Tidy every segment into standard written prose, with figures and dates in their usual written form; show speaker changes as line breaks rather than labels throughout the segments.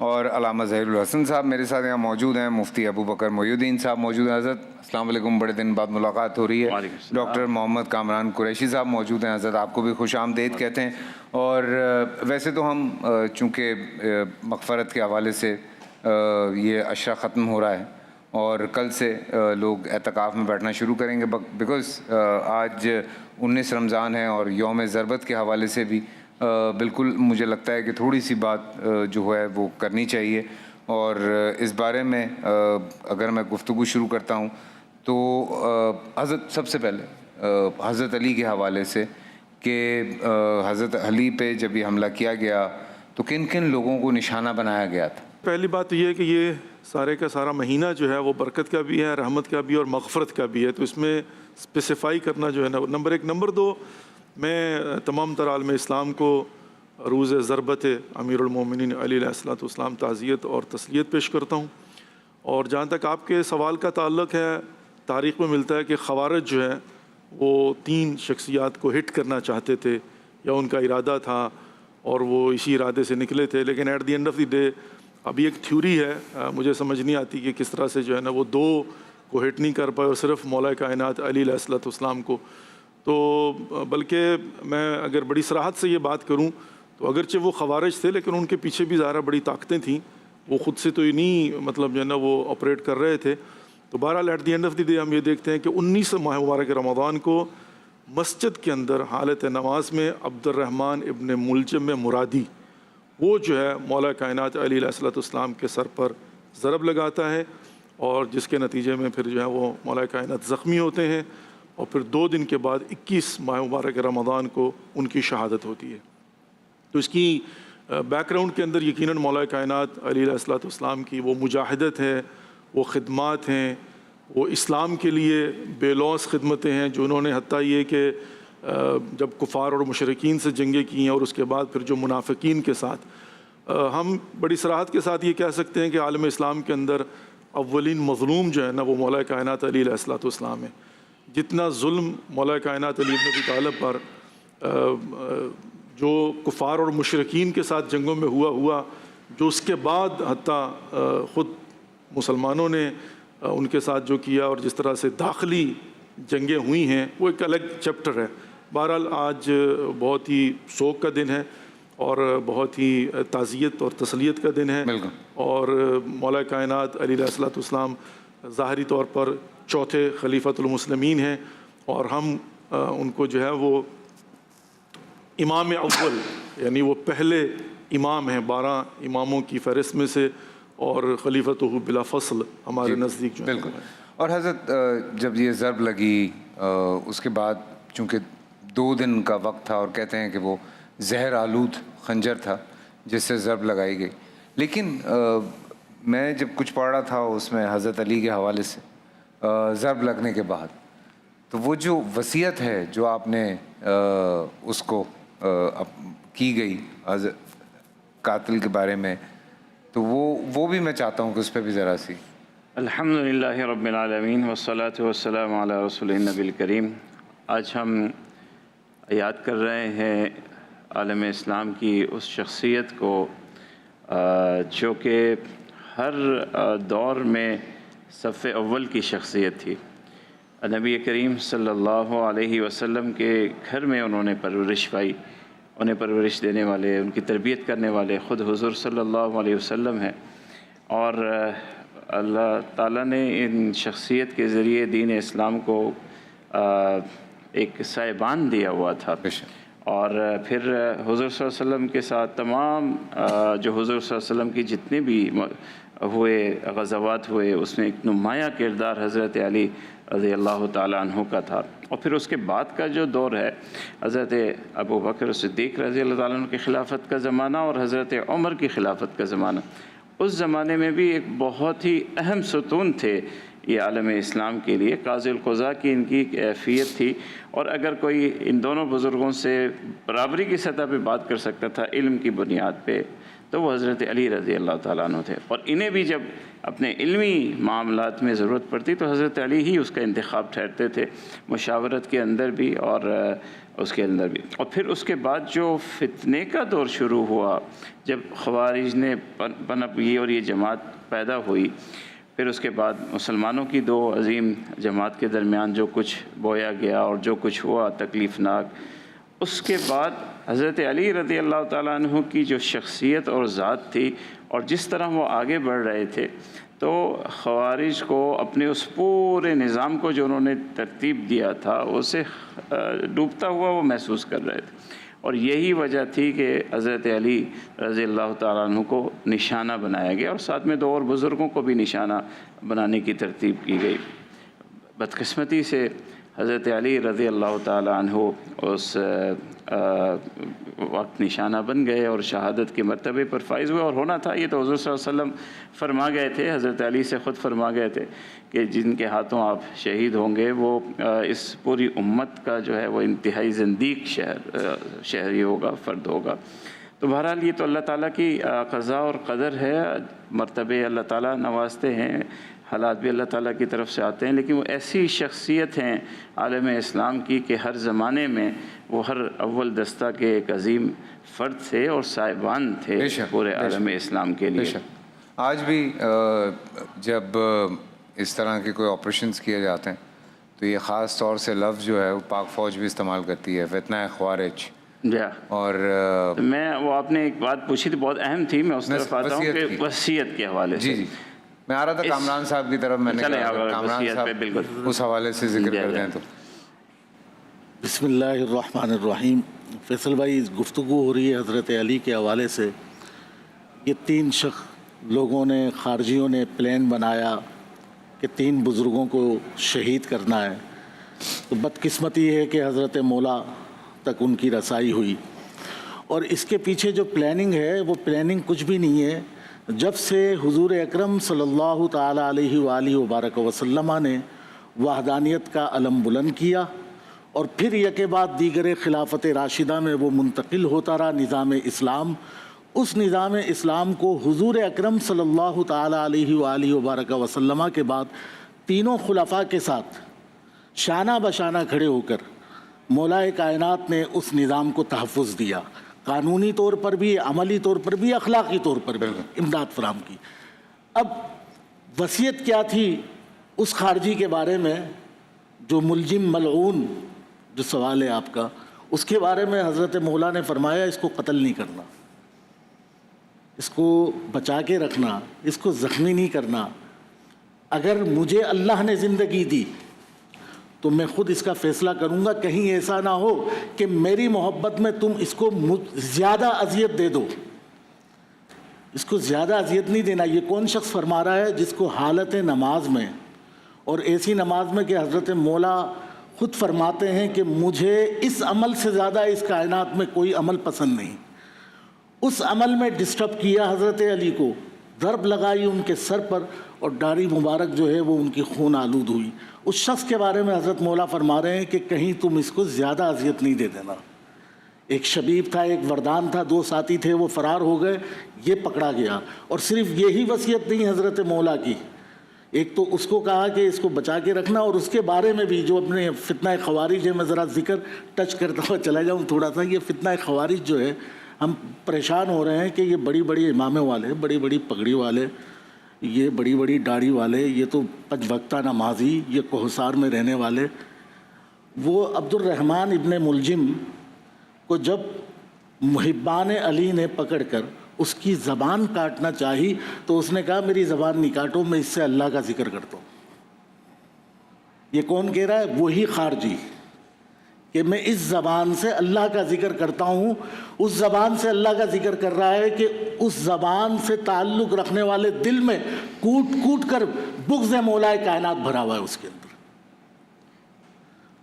اور علامہ ظہیر الحسن صاحب میرے ساتھ یہاں موجود ہیں، مفتی ابو بکر محی الدین صاحب موجود ہیں۔ حضرت السلام علیکم، بڑے دن بعد ملاقات ہو رہی ہے۔ ڈاکٹر محمد کامران قریشی صاحب موجود ہیں، حضرت آپ کو بھی خوش آمدید کہتے ہیں۔ اور ویسے تو ہم چونکہ مغفرت کے حوالے سے یہ عشرہ ختم ہو رہا ہے اور کل سے لوگ اعتکاف میں بیٹھنا شروع کریں گے، بیکاز آج 19 رمضان ہے اور یوم ضربت کے حوالے سے بھی بالکل مجھے لگتا ہے کہ تھوڑی سی بات جو ہے وہ کرنی چاہیے۔ اور اس بارے میں اگر میں گفتگو شروع کرتا ہوں تو حضرت سب سے پہلے حضرت علی کے حوالے سے کہ حضرت علی پہ جب یہ حملہ کیا گیا تو کن کن لوگوں کو نشانہ بنایا گیا تھا؟
پہلی بات تو یہ ہے کہ یہ سارے کا سارا مہینہ جو ہے وہ برکت کا بھی ہے، رحمت کا بھی اور مغفرت کا بھی ہے، تو اس میں اسپیسیفائی کرنا جو ہے نا نمبر ایک۔ نمبر دو، میں تمام تر عالم اسلام کو روز ضربت امیر المومنین علی علیہ الصلوۃ والسلام تعزیت اور تسلیت پیش کرتا ہوں۔ اور جہاں تک آپ کے سوال کا تعلق ہے، تاریخ میں ملتا ہے کہ خوارج جو ہے وہ 3 شخصیات کو ہٹ کرنا چاہتے تھے یا ان کا ارادہ تھا اور وہ اسی ارادے سے نکلے تھے، لیکن at the end of the day ابھی ایک تھیوری ہے، مجھے سمجھ نہیں آتی کہ کس طرح سے جو ہے نا وہ 2 کو ہٹ نہیں کر پائے اور صرف مولا کائنات علی علیہ الصلوۃ والسلام کو۔ تو بلکہ میں اگر بڑی صراحت سے یہ بات کروں تو اگرچہ وہ خوارج تھے لیکن ان کے پیچھے بھی ظاہرہ بڑی طاقتیں تھیں، وہ خود سے تو یہ نہیں مطلب جو ہے نا وہ آپریٹ کر رہے تھے۔ تو بہرحال at the end of the day ہم یہ دیکھتے ہیں کہ 19 ماہ مبارک رمضان کو مسجد کے اندر حالت نماز میں عبد الرحمن ابن ملجم مرادی وہ جو ہے مولا کائنات علی علیہ الصلوۃ والسلام کے سر پر ضرب لگاتا ہے، اور جس کے نتیجے میں پھر جو ہے وہ مولا کائنات زخمی ہوتے ہیں، اور پھر 2 دن کے بعد 21 ماہ مبارک رمضان کو ان کی شہادت ہوتی ہے۔ تو اس کی بیک گراؤنڈ کے اندر یقیناً مولا کائنات علی علیہ الصلوۃ والسلام کی وہ مجاہدت ہے، وہ خدمات ہیں، وہ اسلام کے لیے بے لوث خدمتیں ہیں، جو انہوں نے حتیٰ یہ کہ جب کفار اور مشرکین سے جنگیں کی ہیں اور اس کے بعد پھر جو منافقین کے ساتھ، ہم بڑی صراحت کے ساتھ یہ کہہ سکتے ہیں کہ عالم اسلام کے اندر اولین مظلوم جو ہے نا وہ مولا کائنات علی علیہ الصلوۃ والسلام ہے۔ جتنا ظلم مولا کائنات علی بن ابی طالب پر جو کفار اور مشرکین کے ساتھ جنگوں میں ہوا، جو اس کے بعد حتیٰ خود مسلمانوں نے ان کے ساتھ جو کیا اور جس طرح سے داخلی جنگیں ہوئی ہیں، وہ ایک الگ چیپٹر ہے۔ بہرحال آج بہت ہی سوگ کا دن ہے اور بہت ہی تعزیت اور تسلیت کا دن ہے، اور مولا کائنات علی علیہ الصلوۃ والسلام ظاہری طور پر چوتھے خلیفۃ المسلمین ہیں، اور ہم ان کو جو ہے وہ امام اول یعنی وہ پہلے امام ہیں 12 اماموں کی فہرست میں سے، اور خلیفۃ بلا فصل ہمارے نزدیک جو ہے۔
بالکل۔ اور حضرت جب یہ ضرب لگی اس کے بعد چونکہ 2 دن کا وقت تھا اور کہتے ہیں کہ وہ زہر آلود خنجر تھا جس سے ضرب لگائی گئی، لیکن میں جب کچھ پڑھ رہا تھا اس میں حضرت علی کے حوالے سے ضرب لگنے کے بعد تو وہ جو وصیت ہے جو آپ نے اس کو کی گئی قاتل کے بارے میں، تو وہ بھی میں چاہتا ہوں کہ اس پہ بھی ذرا سی۔
الحمدللہ رب العالمین والصلاة والسلام علی رسول النبی الکریم۔ آج ہم یاد کر رہے ہیں عالم اسلام کی اس شخصیت کو جو کہ ہر دور میں صف اول کی شخصیت تھی۔ نبی کریم صلی اللہ علیہ وسلم کے گھر میں انہوں نے پرورش پائی، انہیں پرورش دینے والے، ان کی تربیت کرنے والے خود حضور صلی اللہ علیہ وسلم ہیں، اور اللہ تعالیٰ نے ان شخصیت کے ذریعے دین اسلام کو ایک سائبان دیا ہوا تھا، اور پھر حضور صلی اللہ علیہ وسلم کے ساتھ تمام جو حضور صلی اللہ علیہ وسلم کی جتنے بھی ہوئے غزوات ہوئے، اس میں ایک نمایاں کردار حضرت علی رضی اللہ تعالیٰ عنہ کا تھا۔ اور پھر اس کے بعد کا جو دور ہے حضرت ابو بکر صدیق رضی اللہ تعالیٰ عنہ کی خلافت کا زمانہ اور حضرت عمر کی خلافت کا زمانہ، اس زمانے میں بھی ایک بہت ہی اہم ستون تھے یہ عالم اسلام کے لیے۔ قاضی القضاء کی ان کی کیفیت تھی، اور اگر کوئی ان دونوں بزرگوں سے برابری کی سطح پہ بات کر سکتا تھا علم کی بنیاد پہ، تو وہ حضرت علی رضی اللہ تعالیٰ عنہ تھے، اور انہیں بھی جب اپنے علمی معاملات میں ضرورت پڑتی تو حضرت علی ہی اس کا انتخاب ٹھہرتے تھے، مشاورت کے اندر بھی اور اس کے اندر بھی۔ اور پھر اس کے بعد جو فتنے کا دور شروع ہوا، جب خوارج نے پنپ لی اور یہ جماعت پیدا ہوئی، پھر اس کے بعد مسلمانوں کی دو عظیم جماعت کے درمیان جو کچھ بویا گیا اور جو کچھ ہوا تکلیف ناک، اس کے بعد حضرت علی رضی اللہ تعالیٰ عنہ کی جو شخصیت اور ذات تھی اور جس طرح وہ آگے بڑھ رہے تھے، تو خوارج کو اپنے اس پورے نظام کو جو انہوں نے ترتیب دیا تھا اسے ڈوبتا ہوا وہ محسوس کر رہے تھے، اور یہی وجہ تھی کہ حضرت علی رضی اللہ تعالیٰ عنہ کو نشانہ بنایا گیا، اور ساتھ میں 2 اور بزرگوں کو بھی نشانہ بنانے کی ترتیب کی گئی۔ بدقسمتی سے حضرت علی رضی اللہ تعالیٰ عنہ اس وقت نشانہ بن گئے اور شہادت کے مرتبے پر فائز ہوئے، اور ہونا تھا یہ تو حضور صلی اللہ علیہ وسلم فرما گئے تھے، حضرت علی سے خود فرما گئے تھے کہ جن کے ہاتھوں آپ شہید ہوں گے وہ اس پوری امت کا جو ہے وہ انتہائی زندیق شہری ہوگا، فرد ہوگا۔ تو بہرحال یہ تو اللہ تعالیٰ کی قضاء اور قدر ہے، مرتبے اللہ تعالیٰ نوازتے ہیں، حالات بھی اللہ تعالیٰ کی طرف سے آتے ہیں، لیکن وہ ایسی شخصیت ہیں عالم اسلام کی کہ ہر زمانے میں وہ ہر اول دستہ کے ایک عظیم فرد تھے اور صاحبان تھے پورے عالم اسلام کے لیے۔
آج بھی جب اس طرح کے کوئی آپریشنز کیے جاتے ہیں تو یہ خاص طور سے لفظ جو ہے وہ پاک فوج بھی استعمال کرتی ہے، فتنہ خوارج۔ اور
میں وہ آپ نے ایک بات پوچھی تھی بہت اہم تھی، میں اس طرف آتا ہوں کہ وصیت کے حوالے سے۔
جی میں آ رہا تھا کامران صاحب کی طرف، میں نے کہا کامران صاحب اس حوالے سے ذکر کر دیں تو۔
بسم اللہ الرحمن الرحیم۔ فیصل بھائی، گفتگو ہو رہی ہے حضرت علی کے حوالے سے۔ یہ 3 لوگوں نے، خارجیوں نے پلان بنایا کہ 3 بزرگوں کو شہید کرنا ہے، تو بدقسمتی ہے کہ حضرت مولا تک ان کی رسائی ہوئی، اور اس کے پیچھے جو پلاننگ ہے وہ پلاننگ کچھ بھی نہیں ہے۔ جب سے حضور اکرم صلی اللہ تعالیٰ علیہ وآلہ وبارک وسلم نے وحدانیت کا علم بلند کیا، اور پھر یکے بعد دیگر خلافت راشدہ میں وہ منتقل ہوتا رہا نظام اسلام، اس نظام اسلام کو حضور اکرم صلی اللہ تعالیٰ علیہ وآلہ وبارک وسلم کے بعد 3 خلفاء کے ساتھ شانہ بشانہ کھڑے ہو کر مولا کائنات نے اس نظام کو تحفظ دیا، قانونی طور پر بھی، عملی طور پر بھی، اخلاقی طور پر بھی امداد فراہم کی۔ اب وصیت کیا تھی اس خارجی کے بارے میں جو ملجم ملعون، جو سوال ہے آپ کا، اس کے بارے میں حضرت مولا نے فرمایا اس کو قتل نہیں کرنا، اس کو بچا کے رکھنا، اس کو زخمی نہیں کرنا۔ اگر مجھے اللہ نے زندگی دی تو میں خود اس کا فیصلہ کروں گا، کہیں ایسا نہ ہو کہ میری محبت میں تم اس کو زیادہ اذیت دے دو۔ اس کو زیادہ اذیت نہیں دینا۔ یہ کون شخص فرما رہا ہے؟ جس کو حالت نماز میں، اور ایسی نماز میں کہ حضرت مولا خود فرماتے ہیں کہ مجھے اس عمل سے زیادہ اس کائنات میں کوئی عمل پسند نہیں، اس عمل میں ڈسٹرب کیا حضرت علی کو، ضرب لگائی ان کے سر پر، اور داڑھی مبارک جو ہے وہ ان کی خون آلود ہوئی۔ اس شخص کے بارے میں حضرت مولا فرما رہے ہیں کہ کہیں تم اس کو زیادہ اذیت نہیں دے دینا۔ ایک شبیب تھا، ایک وردان تھا، 2 ساتھی تھے، وہ فرار ہو گئے، یہ پکڑا گیا۔ اور صرف یہی وصیت نہیں حضرت مولا کی، ایک تو اس کو کہا کہ اس کو بچا کے رکھنا، اور اس کے بارے میں بھی جو اپنے فتنہ خوارج ہے، میں ذرا ذکر ٹچ کرتا ہوا چلا جاؤں تھوڑا سا۔ یہ فتنہ خوارج جو ہے، ہم پریشان ہو رہے ہیں کہ یہ بڑی بڑی امامے والے، بڑی بڑی پگڑی والے، یہ بڑی بڑی داڑھی والے، یہ تو 5 وقتہ نمازی، یہ کوہسار میں رہنے والے۔ وہ عبد الرحمن ابن ملجم کو جب محبان علی نے پکڑ کر اس کی زبان کاٹنا چاہی تو اس نے کہا میری زبان نہیں کاٹو، میں اس سے اللہ کا ذکر کرتا ہوں۔ یہ کون کہہ رہا ہے؟ وہی خارجی، کہ میں اس زبان سے اللہ کا ذکر کرتا ہوں۔ اس زبان سے اللہ کا ذکر کر رہا ہے کہ اس زبان سے تعلق رکھنے والے دل میں کوٹ کوٹ کر بغض مولا کائنات بھرا ہوا ہے اس کے اندر،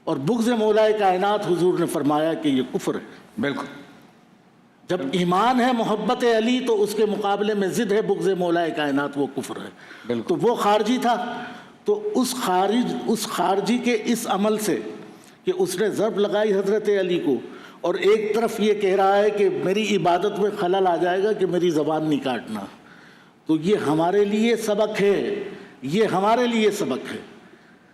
اور بغض مولا کائنات حضور نے فرمایا کہ یہ کفر ہے۔
بالکل،
جب ایمان ہے محبت علی تو اس کے مقابلے میں ضد ہے بغض مولا کائنات، وہ کفر ہے۔ تو وہ خارجی تھا، تو اس خارجی کے اس عمل سے کہ اس نے ضرب لگائی حضرت علی کو، اور ایک طرف یہ کہہ رہا ہے کہ میری عبادت میں خلل آ جائے گا کہ میری زبان نہیں کاٹنا. تو یہ ہمارے لیے سبق ہے, یہ ہمارے لیے سبق ہے,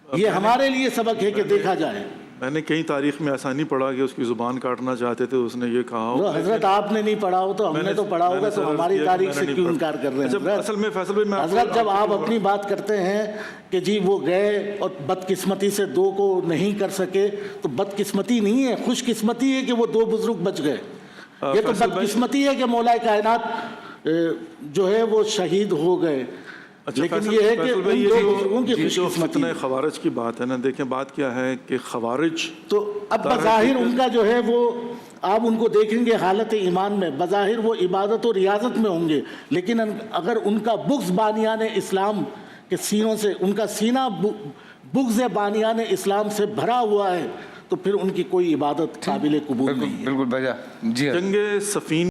یہ ہمارے لیے سبق ہے کہ دیکھا جائے.
میں نے کہیں تاریخ میں ایسا نہیں پڑھا کہ اس کی زبان کاٹنا چاہتے تھے, اس نے یہ کہا ہو.
حضرت آپ نے نہیں پڑھا ہو تو ہم نے تو پڑھا ہوگا, تو ہماری تاریخ سے کیوں انکار کر رہے ہیں؟
اصل میں فیصل بھائی,
حضرت جب آپ اپنی بات کرتے ہیں کہ جی وہ گئے اور بدقسمتی سے 2 کو نہیں کر سکے, تو بدقسمتی نہیں ہے, خوش قسمتی ہے کہ وہ 2 بزرگ بچ گئے. یہ تو بدقسمتی ہے کہ مولا کائنات جو ہے وہ شہید ہو گئے. لیکن یہ ہے کہ ان 2 بزرگوں کی خوش قسمتی ہے.
خوارج کی بات ہے نا, دیکھیں بات کیا ہے کہ خوارج
تو اب بظاہر ان کا جو ہے وہ, آپ ان کو دیکھیں گے حالت ایمان میں, بظاہر وہ عبادت و ریاضت میں ہوں گے, لیکن اگر ان کا بغض بانیان اسلام کے سینوں سے, ان کا سینہ بغض بانیان اسلام سے بھرا ہوا ہے, تو پھر ان کی کوئی عبادت قابل قبول نہیں ہے.
بالکل بھائی. جی
جنگ صفین